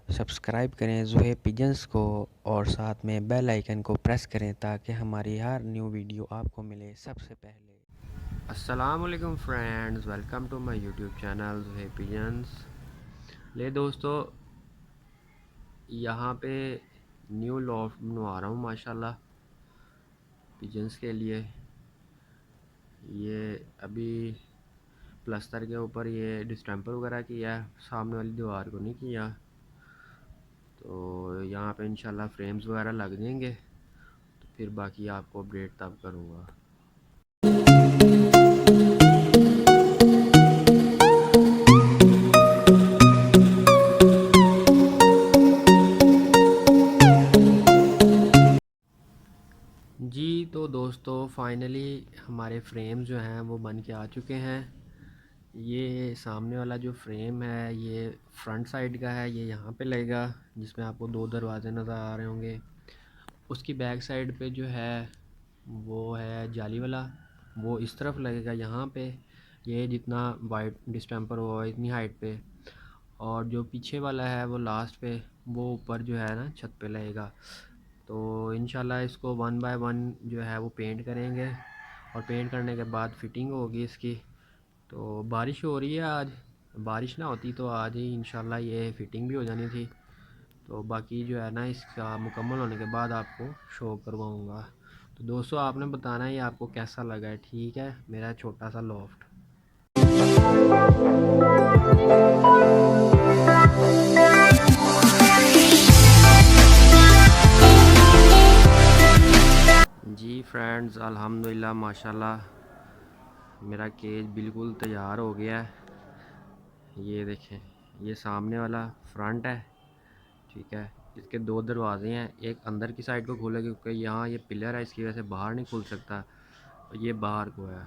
Subscribe करें Zuhaib pigeons को और साथ में बेल आइकन को प्रेस करें ताकि हमारी हर न्यू वीडियो आपको मिले सबसे पहले। अस्सलामुअलैकुम friends, welcome to my YouTube channel Zuhaib pigeons. ले दोस्तों, यहाँ पे न्यू लॉफ्ट बनवा रहा हूँ माशाल्लाह पिजन्स के लिए। ये अभी प्लस्तर के ऊपर ये डिस्टेंपर वगैरह किया है, सामने वाली दीवार को नहीं किया। तो यहाँ पे इंशाल्लाह फ्रेम्स वगैरह लग जाएंगे, तो फिर बाकी आपको अपडेट तब करूँगा। जी तो दोस्तों, फाइनली हमारे फ्रेम जो हैं वो बन के आ चुके हैं। ये सामने वाला जो फ्रेम है ये फ्रंट साइड का है, ये यहाँ पे लगेगा जिसमें आपको दो दरवाजे नज़र आ रहे होंगे। उसकी बैक साइड पे जो है वो है जाली वाला, वो इस तरफ लगेगा यहाँ पे। ये जितना वाइट डिस्टेंपर हुआ इतनी हाइट पे, और जो पीछे वाला है वो लास्ट पे, वो ऊपर जो है ना छत पे लगेगा। तो इंशाल्लाह इसको वन बाय वन जो है वो पेंट करेंगे, और पेंट करने के बाद फिटिंग होगी इसकी। तो बारिश हो रही है आज, बारिश ना होती तो आज ही इंशाल्लाह ये फ़िटिंग भी हो जानी थी। तो बाकी जो है ना इसका मुकम्मल होने के बाद आपको शो करवाऊँगा। तो दोस्तों, आपने बताना है ये आपको कैसा लगा है। ठीक है, मेरा छोटा सा लॉफ्ट। जी फ्रेंड्स, अल्हम्दुलिल्लाह माशाल्लाह मेरा केज बिल्कुल तैयार हो गया है। ये देखें, ये सामने वाला फ्रंट है, ठीक है। इसके दो दरवाजे हैं, एक अंदर की साइड को खुलेगा क्योंकि यहाँ ये पिलर है, इसकी वजह से बाहर नहीं खुल सकता। तो ये बाहर को है।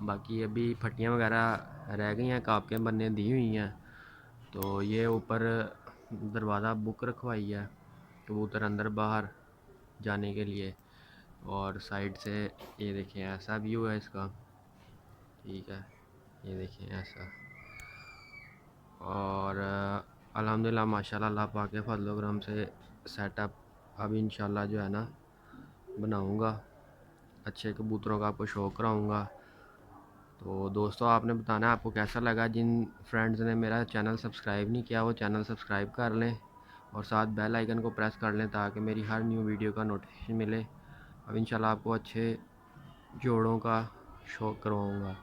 बाकी अभी फटियाँ वगैरह रह गई हैं, कापकें बनने दी हुई हैं। तो ये ऊपर दरवाज़ा बुक रखवाई है कबूतर अंदर बाहर जाने के लिए। और साइड से ये देखें ऐसा व्यू है इसका, ठीक है। ये देखें ऐसा। और अल्हम्दुलिल्लाह माशाल्लाह अल्लाह पाक के फजल व करम से सेटअप अब इंशाल्लाह जो है ना बनाऊँगा, अच्छे कबूतरों का आपको शो कराऊँगा। तो दोस्तों, आपने बताना है आपको कैसा लगा। जिन फ्रेंड्स ने मेरा चैनल सब्सक्राइब नहीं किया वो चैनल सब्सक्राइब कर लें, और साथ बेल आइकन को प्रेस कर लें ताकि मेरी हर न्यू वीडियो का नोटिफिकेशन मिले। अब इंशाल्लाह आपको अच्छे जोड़ों का शो करवाऊँगा।